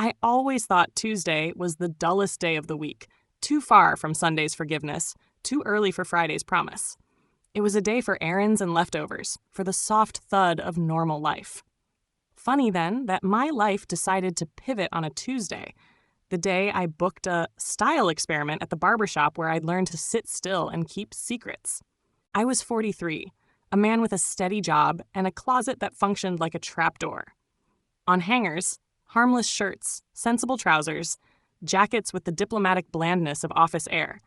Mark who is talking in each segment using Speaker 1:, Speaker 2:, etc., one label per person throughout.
Speaker 1: I always thought Tuesday was the dullest day of the week, too far from Sunday's forgiveness, too early for Friday's promise. It was a day for errands and leftovers, for the soft thud of normal life. Funny then that my life decided to pivot on a Tuesday, the day I booked a style experiment at the barbershop where I'd learned to sit still and keep secrets. I was 43, a man with a steady job and a closet that functioned like a trapdoor. On hangers, harmless shirts, sensible trousers, jackets with the diplomatic blandness of office air.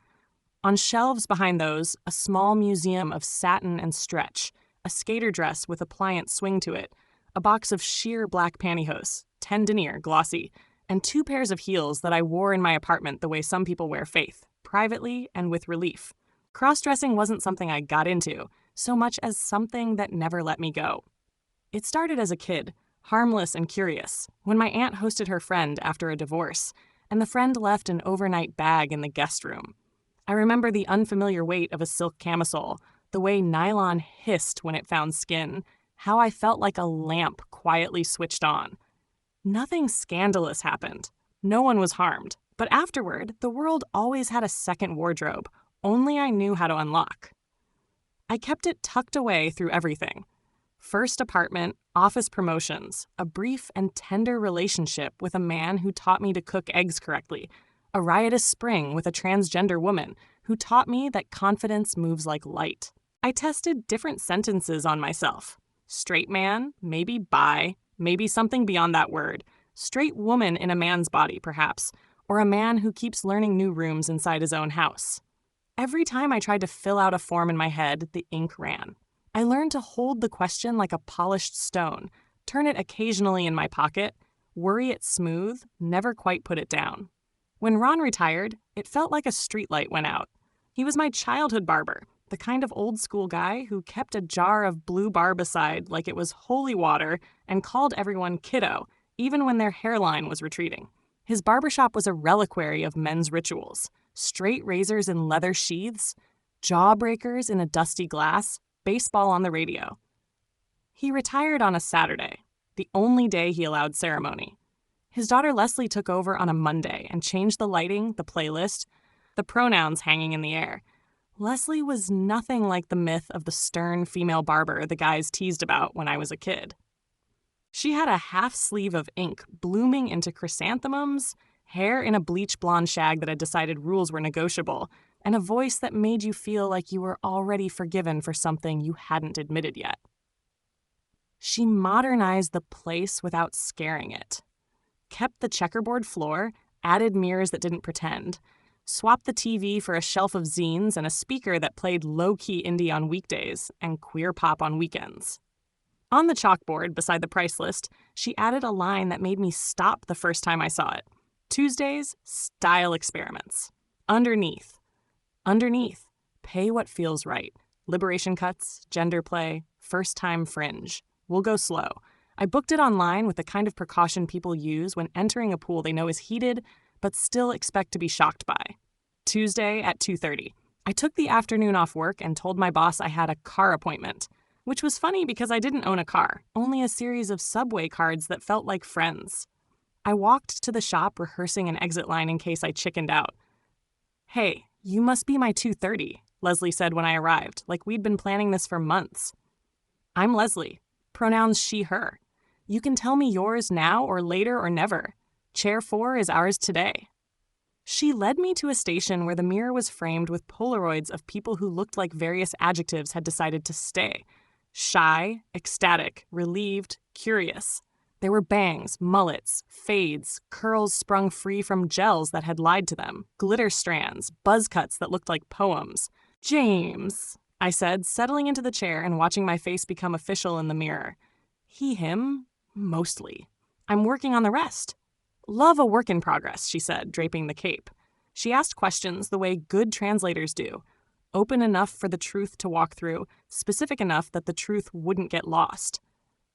Speaker 1: On shelves behind those, a small museum of satin and stretch, a skater dress with a pliant swing to it, a box of sheer black pantyhose, 10 denier, glossy, and 2 pairs of heels that I wore in my apartment the way some people wear faith, privately and with relief. Cross-dressing wasn't something I got into, so much as something that never let me go. It started as a kid, harmless and curious, when my aunt hosted her friend after a divorce, and the friend left an overnight bag in the guest room. I remember the unfamiliar weight of a silk camisole, the way nylon hissed when it found skin, how I felt like a lamp quietly switched on. Nothing scandalous happened. No one was harmed. But afterward, the world always had a second wardrobe, only I knew how to unlock. I kept it tucked away through everything. First apartment, office promotions, a brief and tender relationship with a man who taught me to cook eggs correctly, a riotous spring with a transgender woman who taught me that confidence moves like light. I tested different sentences on myself. Straight man, maybe bi, maybe something beyond that word. Straight woman in a man's body, perhaps, or a man who keeps learning new rooms inside his own house. Every time I tried to fill out a form in my head, the ink ran. I learned to hold the question like a polished stone, turn it occasionally in my pocket, worry it smooth, never quite put it down. When Ron retired, it felt like a streetlight went out. He was my childhood barber, the kind of old-school guy who kept a jar of blue barbicide like it was holy water and called everyone kiddo, even when their hairline was retreating. His barbershop was a reliquary of men's rituals. Straight razors in leather sheaths, jawbreakers in a dusty glass, baseball on the radio. He retired on a Saturday, the only day he allowed ceremony. His daughter Leslie took over on a Monday and changed the lighting, the playlist, the pronouns hanging in the air. Leslie was nothing like the myth of the stern female barber the guys teased about when I was a kid. She had a half sleeve of ink blooming into chrysanthemums, hair in a bleach blonde shag that had decided rules were negotiable, and a voice that made you feel like you were already forgiven for something you hadn't admitted yet. She modernized the place without scaring it. Kept the checkerboard floor, added mirrors that didn't pretend, swapped the TV for a shelf of zines and a speaker that played low-key indie on weekdays and queer pop on weekends. On the chalkboard beside the price list, she added a line that made me stop the first time I saw it. Tuesdays, style experiments. Underneath, pay what feels right. Liberation cuts, gender play, first-time fringe. We'll go slow. I booked it online with the kind of precaution people use when entering a pool they know is heated, but still expect to be shocked by. Tuesday at 2:30. I took the afternoon off work and told my boss I had a car appointment, which was funny because I didn't own a car, only a series of subway cards that felt like friends. I walked to the shop rehearsing an exit line in case I chickened out. "Hey, you must be my 2:30, Leslie said when I arrived, like we'd been planning this for months. "I'm Leslie. Pronouns she, her. You can tell me yours now or later or never. Chair 4 is ours today." She led me to a station where the mirror was framed with Polaroids of people who looked like various adjectives had decided to stay. Shy, ecstatic, relieved, curious. There were bangs, mullets, fades, curls sprung free from gels that had lied to them, glitter strands, buzz cuts that looked like poems. "James," I said, settling into the chair and watching my face become official in the mirror. He, him, mostly. I'm working on the rest. "Love a work in progress," she said, draping the cape. She asked questions the way good translators do. Open enough for the truth to walk through, specific enough that the truth wouldn't get lost.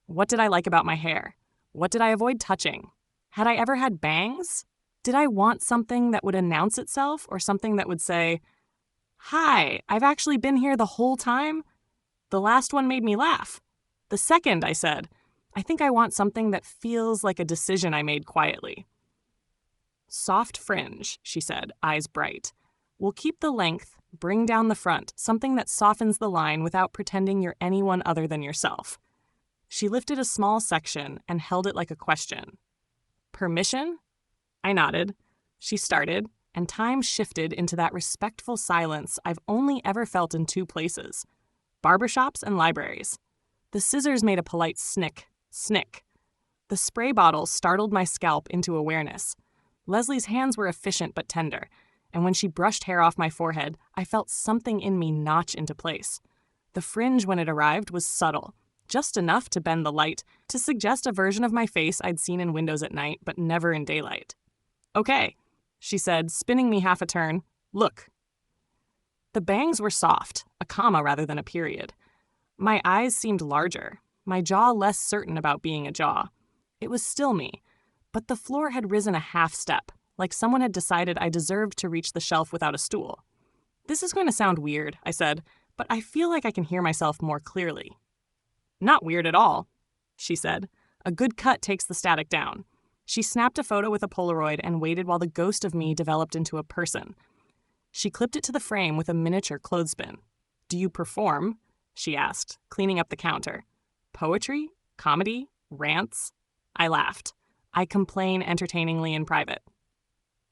Speaker 1: What did I like about my hair? What did I avoid touching? Had I ever had bangs? Did I want something that would announce itself or something that would say, "Hi, I've actually been here the whole time"? The last one made me laugh. The second, I said, "I think I want something that feels like a decision I made quietly." Soft fringe, she said, eyes bright. We'll keep the length, bring down the front, something that softens the line without pretending you're anyone other than yourself. She lifted a small section and held it like a question. Permission? I nodded. She started, and time shifted into that respectful silence I've only ever felt in two places: barbershops and libraries. The scissors made a polite snick. The spray bottle startled my scalp into awareness. Leslie's hands were efficient but tender, and when she brushed hair off my forehead, I felt something in me notch into place. The fringe, when it arrived, was subtle, just enough to bend the light, to suggest a version of my face I'd seen in windows at night, but never in daylight. Okay, she said, spinning me half a turn. Look. The bangs were soft, a comma rather than a period. My eyes seemed larger, my jaw less certain about being a jaw. It was still me, but the floor had risen a half step, like someone had decided I deserved to reach the shelf without a stool. This is going to sound weird, I said, but I feel like I can hear myself more clearly. Not weird at all, she said. A good cut takes the static down. She snapped a photo with a Polaroid and waited while the ghost of me developed into a person. She clipped it to the frame with a miniature clothespin. Do you perform? She asked, cleaning up the counter. Poetry? Comedy? Rants? I laughed. I complain entertainingly in private.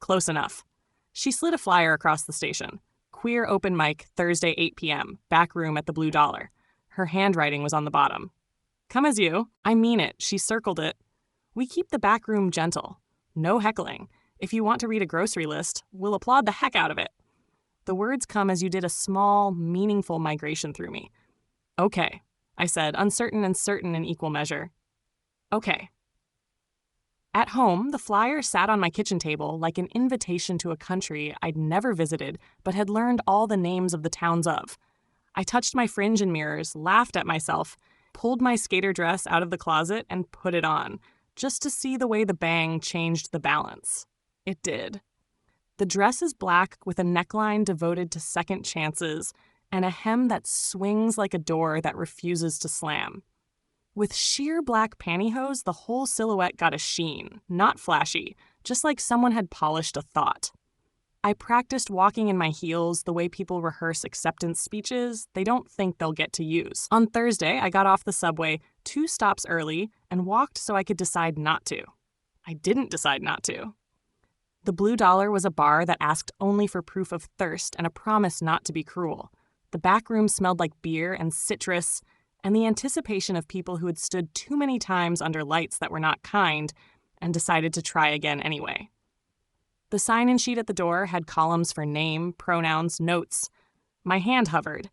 Speaker 1: Close enough. She slid a flyer across the station. Queer open mic, Thursday 8 p.m., back room at the Blue Dollar. Her handwriting was on the bottom. Come as you. I mean it. She circled it. We keep the back room gentle. No heckling. If you want to read a grocery list, we'll applaud the heck out of it. The words come as you did a small, meaningful migration through me. Okay, I said, uncertain and certain in equal measure. Okay. At home, the flyer sat on my kitchen table like an invitation to a country I'd never visited but had learned all the names of the towns of. I touched my fringe and mirrors, laughed at myself, pulled my skater dress out of the closet and put it on, just to see the way the bang changed the balance. It did. The dress is black with a neckline devoted to second chances and a hem that swings like a door that refuses to slam. With sheer black pantyhose, the whole silhouette got a sheen, not flashy, just like someone had polished a thought. I practiced walking in my heels the way people rehearse acceptance speeches they don't think they'll get to use. On Thursday, I got off the subway 2 stops early and walked so I could decide not to. I didn't decide not to. The Blue Dollar was a bar that asked only for proof of thirst and a promise not to be cruel. The back room smelled like beer and citrus, and the anticipation of people who had stood too many times under lights that were not kind and decided to try again anyway. The sign-in sheet at the door had columns for name, pronouns, notes. My hand hovered.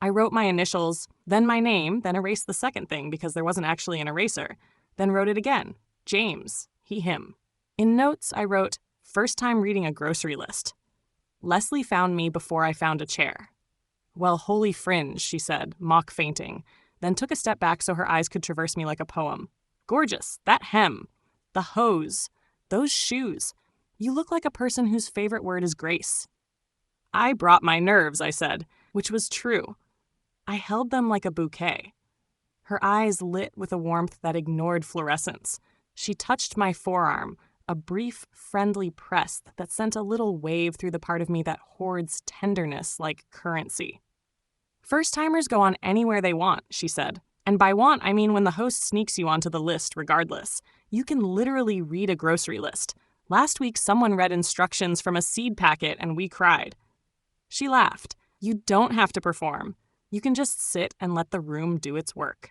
Speaker 1: I wrote my initials, then my name, then erased the second thing because there wasn't actually an eraser, then wrote it again. James, he, him. In notes, I wrote, first time reading a grocery list. Leslie found me before I found a chair. Well, holy fringe, she said, mock fainting, then took a step back so her eyes could traverse me like a poem. Gorgeous, that hem, the hose, those shoes. You look like a person whose favorite word is grace. I brought my nerves, I said, which was true. I held them like a bouquet. Her eyes lit with a warmth that ignored fluorescence. She touched my forearm, a brief, friendly press that sent a little wave through the part of me that hoards tenderness like currency. First-timers go on anywhere they want, she said. And by want, I mean when the host sneaks you onto the list regardless. You can literally read a grocery list. Last week, someone read instructions from a seed packet and we cried. She laughed. You don't have to perform. You can just sit and let the room do its work.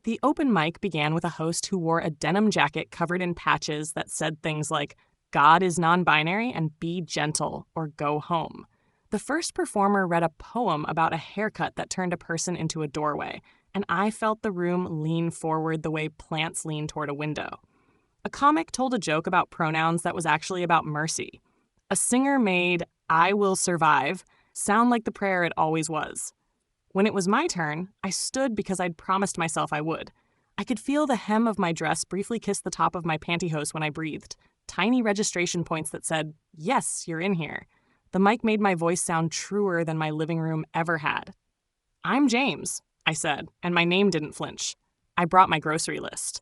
Speaker 1: The open mic began with a host who wore a denim jacket covered in patches that said things like, God is non-binary and be gentle or go home. The first performer read a poem about a haircut that turned a person into a doorway, and I felt the room lean forward the way plants lean toward a window. A comic told a joke about pronouns that was actually about mercy. A singer made I will survive sound like the prayer it always was. When it was my turn, I stood because I'd promised myself I would. I could feel the hem of my dress briefly kiss the top of my pantyhose when I breathed. Tiny registration points that said, yes, you're in here. The mic made my voice sound truer than my living room ever had. I'm James, I said, and my name didn't flinch. I brought my grocery list.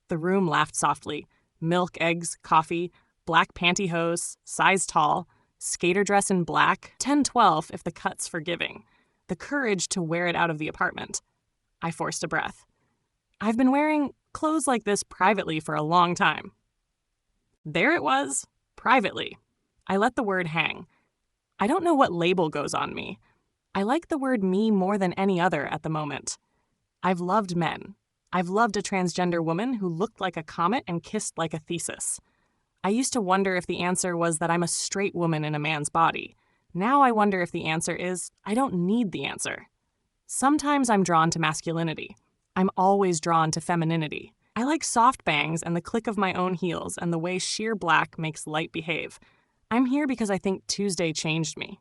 Speaker 1: The room laughed softly. Milk, eggs, coffee. black pantyhose, size tall, skater dress in black, 10-12 if the cut's forgiving. The courage to wear it out of the apartment. I forced a breath. I've been wearing clothes like this privately for a long time. There it was, privately. I let the word hang. I don't know what label goes on me. I like the word me more than any other at the moment. I've loved men. I've loved a transgender woman who looked like a comet and kissed like a thesis. I used to wonder if the answer was that I'm a straight woman in a man's body. Now I wonder if the answer is I don't need the answer. Sometimes I'm drawn to masculinity. I'm always drawn to femininity. I like soft bangs and the click of my own heels and the way sheer black makes light behave. I'm here because I think Tuesday changed me.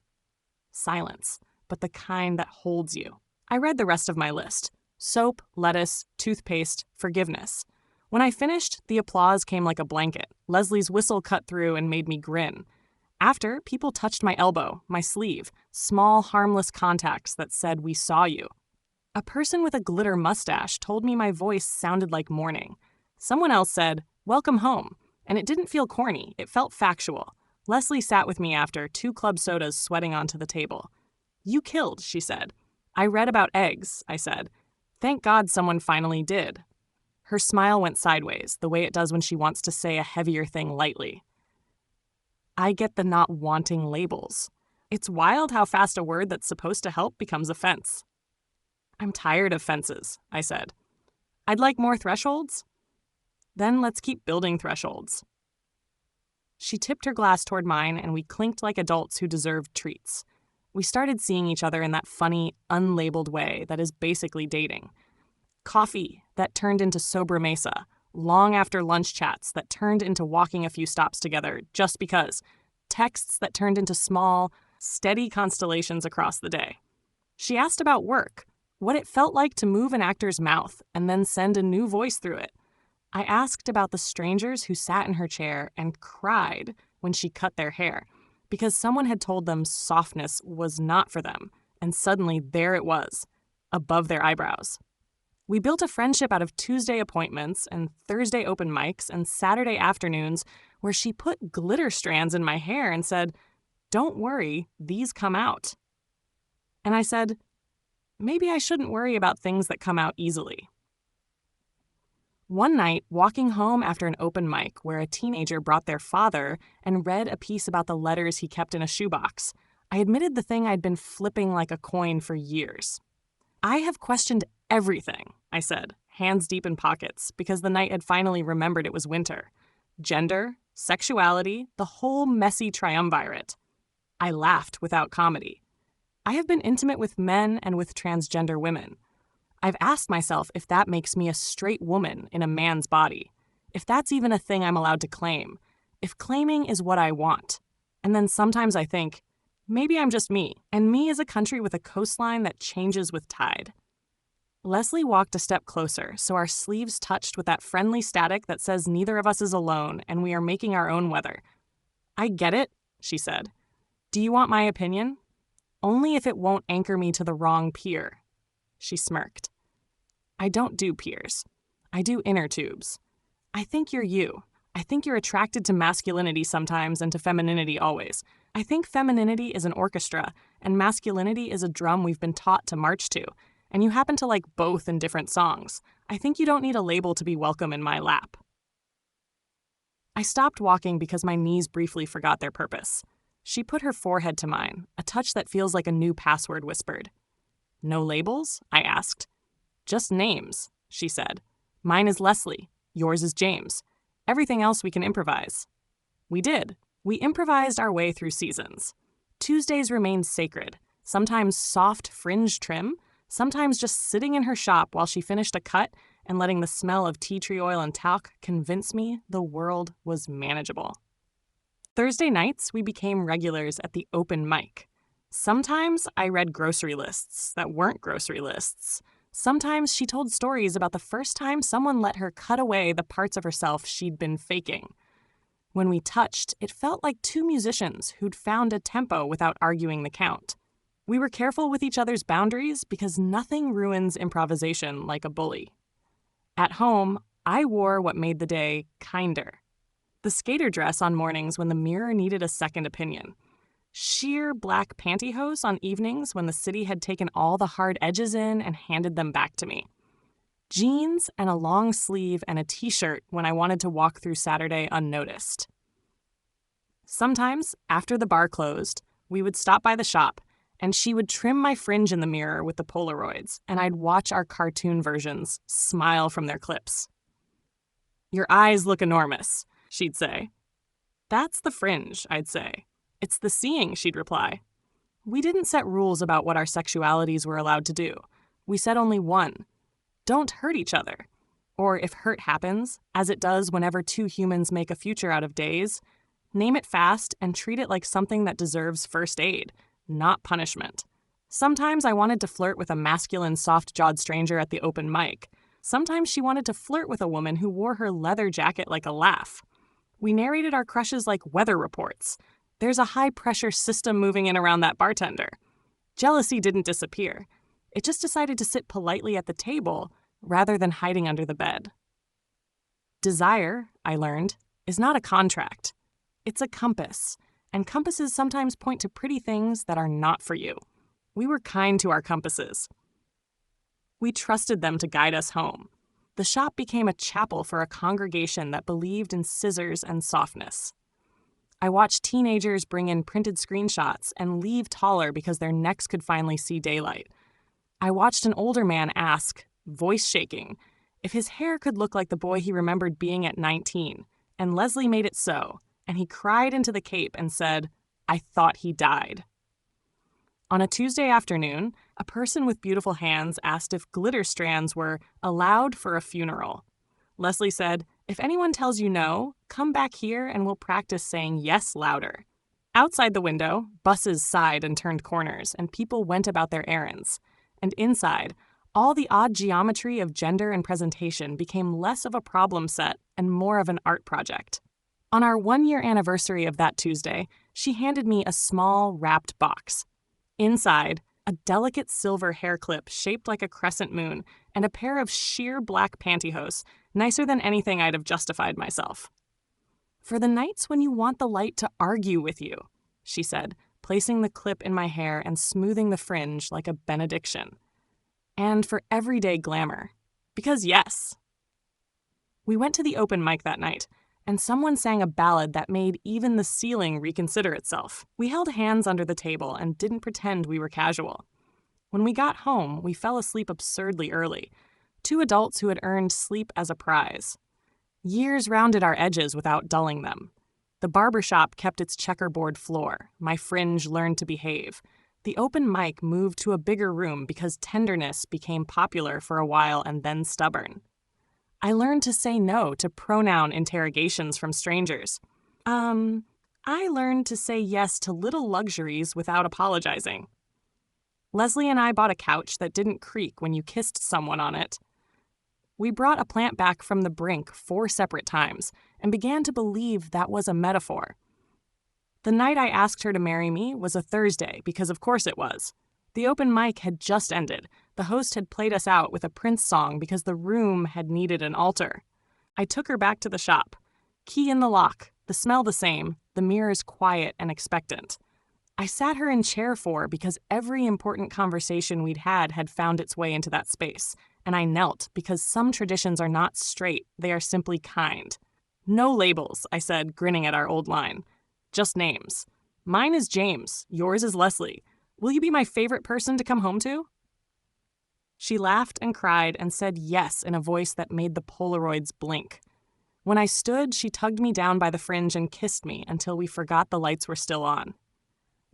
Speaker 1: Silence, but the kind that holds you. I read the rest of my list. Soap, lettuce, toothpaste, forgiveness. When I finished, the applause came like a blanket. Leslie's whistle cut through and made me grin. After, people touched my elbow, my sleeve, small, harmless contacts that said, "We saw you." A person with a glitter mustache told me my voice sounded like morning. Someone else said, "Welcome home," and it didn't feel corny, it felt factual. Leslie sat with me after, 2 club sodas sweating onto the table. "You killed," she said. "I read about eggs," I said. "Thank God someone finally did." Her smile went sideways, the way it does when she wants to say a heavier thing lightly. I get the not wanting labels. It's wild how fast a word that's supposed to help becomes a fence. "I'm tired of fences," I said. "I'd like more thresholds." "Then let's keep building thresholds." She tipped her glass toward mine, and we clinked like adults who deserved treats. We started seeing each other in that funny, unlabeled way that is basically dating. Coffee that turned into sobremesa, long after lunch chats that turned into walking a few stops together just because, texts that turned into small, steady constellations across the day. She asked about work, what it felt like to move an actor's mouth and then send a new voice through it. I asked about the strangers who sat in her chair and cried when she cut their hair because someone had told them softness was not for them, and suddenly there it was, above their eyebrows. We built a friendship out of Tuesday appointments and Thursday open mics and Saturday afternoons where she put glitter strands in my hair and said, "Don't worry, these come out." And I said, maybe I shouldn't worry about things that come out easily. One night, walking home after an open mic where a teenager brought their father and read a piece about the letters he kept in a shoebox, I admitted the thing I'd been flipping like a coin for years. "I have questioned everything," I said, hands deep in pockets, because the night had finally remembered it was winter. Gender, sexuality, the whole messy triumvirate. I laughed without comedy. I have been intimate with men and with transgender women. I've asked myself if that makes me a straight woman in a man's body, if that's even a thing I'm allowed to claim, if claiming is what I want. And then sometimes I think, maybe I'm just me, and me is a country with a coastline that changes with tide. Leslie walked a step closer, so our sleeves touched with that friendly static that says neither of us is alone and we are making our own weather. "I get it," she said. "Do you want my opinion?" "Only if it won't anchor me to the wrong pier." She smirked. "I don't do piers. I do inner tubes. I think you're you. I think you're attracted to masculinity sometimes and to femininity always. I think femininity is an orchestra, and masculinity is a drum we've been taught to march to, and you happen to like both in different songs. I think you don't need a label to be welcome in my lap." I stopped walking because my knees briefly forgot their purpose. She put her forehead to mine, a touch that feels like a new password whispered. "No labels?" I asked. "Just names," she said. "Mine is Leslie. Yours is James. Everything else we can improvise." We did. We improvised our way through seasons. Tuesdays remained sacred, sometimes soft fringe trim, sometimes just sitting in her shop while she finished a cut and letting the smell of tea tree oil and talc convince me the world was manageable. Thursday nights, we became regulars at the open mic. Sometimes I read grocery lists that weren't grocery lists. Sometimes she told stories about the first time someone let her cut away the parts of herself she'd been faking. When we touched, it felt like 2 musicians who'd found a tempo without arguing the count. We were careful with each other's boundaries because nothing ruins improvisation like a bully. At home, I wore what made the day kinder. The skater dress on mornings when the mirror needed a second opinion. Sheer black pantyhose on evenings when the city had taken all the hard edges in and handed them back to me. Jeans and a long sleeve and a t-shirt when I wanted to walk through Saturday unnoticed. Sometimes, after the bar closed, we would stop by the shop, and she would trim my fringe in the mirror with the Polaroids, and I'd watch our cartoon versions smile from their clips. "Your eyes look enormous," she'd say. "That's the fringe," I'd say. "It's the seeing," she'd reply. We didn't set rules about what our sexualities were allowed to do. We set only one: don't hurt each other. Or if hurt happens, as it does whenever two humans make a future out of days, name it fast and treat it like something that deserves first aid, not punishment. Sometimes I wanted to flirt with a masculine, soft-jawed stranger at the open mic. Sometimes she wanted to flirt with a woman who wore her leather jacket like a laugh. We narrated our crushes like weather reports. There's a high-pressure system moving in around that bartender. Jealousy didn't disappear. It just decided to sit politely at the table rather than hiding under the bed. Desire, I learned, is not a contract. It's a compass, and compasses sometimes point to pretty things that are not for you. We were kind to our compasses. We trusted them to guide us home. The shop became a chapel for a congregation that believed in scissors and softness. I watched teenagers bring in printed screenshots and leave taller because their necks could finally see daylight. I watched an older man ask, voice shaking, if his hair could look like the boy he remembered being at 19, and Leslie made it so, and he cried into the cape and said, "I thought he died." On a Tuesday afternoon, a person with beautiful hands asked if glitter strands were allowed for a funeral. Leslie said, "If anyone tells you no, come back here and we'll practice saying yes louder." Outside the window, buses sighed and turned corners, and people went about their errands. And inside, all the odd geometry of gender and presentation became less of a problem set and more of an art project. On our 1-year anniversary of that Tuesday, she handed me a small, wrapped box. Inside, a delicate silver hair clip shaped like a crescent moon and a pair of sheer black pantyhose, nicer than anything I'd have justified myself. "For the nights when you want the light to argue with you," she said, placing the clip in my hair and smoothing the fringe like a benediction. And for everyday glamour. Because yes. We went to the open mic that night, and someone sang a ballad that made even the ceiling reconsider itself. We held hands under the table and didn't pretend we were casual. When we got home, we fell asleep absurdly early, 2 adults who had earned sleep as a prize. Years rounded our edges without dulling them. The barbershop kept its checkerboard floor. My fringe learned to behave. The open mic moved to a bigger room because tenderness became popular for a while and then stubborn. I learned to say no to pronoun interrogations from strangers. I learned to say yes to little luxuries without apologizing. Leslie and I bought a couch that didn't creak when you kissed someone on it. We brought a plant back from the brink 4 separate times and began to believe that was a metaphor. The night I asked her to marry me was a Thursday, because of course it was. The open mic had just ended. The host had played us out with a Prince song because the room had needed an altar. I took her back to the shop. Key in the lock, the smell the same, the mirrors quiet and expectant. I sat her in chair 4 because every important conversation we'd had found its way into that space, and I knelt because some traditions are not straight, they are simply kind. "No labels," I said, grinning at our old line. "Just names. Mine is James, yours is Leslie. Will you be my favorite person to come home to?" She laughed and cried and said yes in a voice that made the Polaroids blink. When I stood, she tugged me down by the fringe and kissed me until we forgot the lights were still on.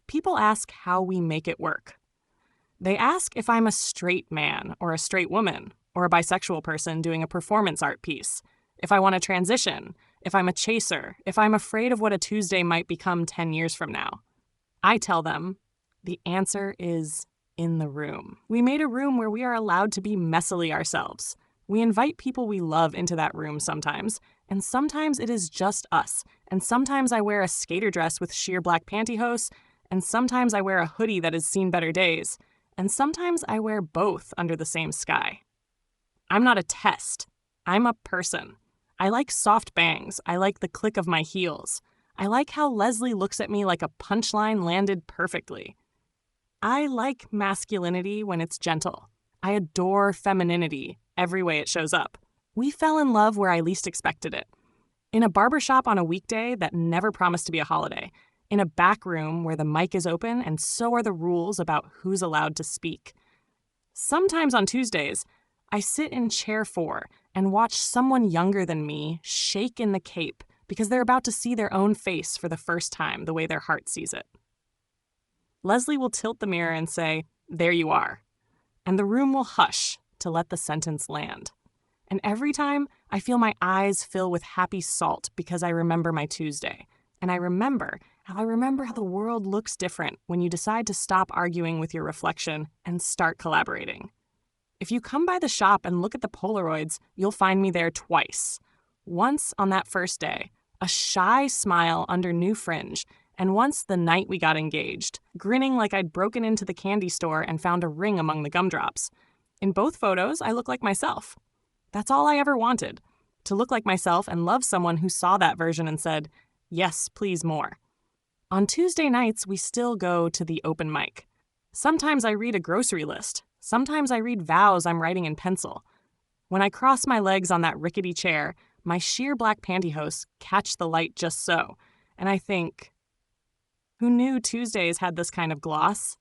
Speaker 1: People ask how we make it work. They ask if I'm a straight man or a straight woman or a bisexual person doing a performance art piece, if I want to transition, if I'm a chaser, if I'm afraid of what a Tuesday might become 10 years from now. I tell them, the answer is in the room. We made a room where we are allowed to be messily ourselves. We invite people we love into that room sometimes, and sometimes it is just us, and sometimes I wear a skater dress with sheer black pantyhose, and sometimes I wear a hoodie that has seen better days, and sometimes I wear both under the same sky. I'm not a test. I'm a person. I like soft bangs. I like the click of my heels. I like how Leslie looks at me like a punchline landed perfectly. I like masculinity when it's gentle. I adore femininity every way it shows up. We fell in love where I least expected it. In a barbershop on a weekday that never promised to be a holiday. In a back room where the mic is open and so are the rules about who's allowed to speak. Sometimes on Tuesdays, I sit in chair 4 and watch someone younger than me shake in the cape because they're about to see their own face for the first time the way their heart sees it. Leslie will tilt the mirror and say, "There you are." And the room will hush to let the sentence land. And every time, I feel my eyes fill with happy salt because I remember my Tuesday. And I remember how the world looks different when you decide to stop arguing with your reflection and start collaborating. If you come by the shop and look at the Polaroids, you'll find me there twice. Once on that first day, a shy smile under new fringe, and once the night we got engaged, grinning like I'd broken into the candy store and found a ring among the gumdrops. In both photos, I look like myself. That's all I ever wanted, to look like myself and love someone who saw that version and said, "Yes, please more." On Tuesday nights, we still go to the open mic. Sometimes I read a grocery list. Sometimes I read vows I'm writing in pencil. When I cross my legs on that rickety chair, my sheer black pantyhose catch the light just so, and I think, who knew Tuesdays had this kind of gloss?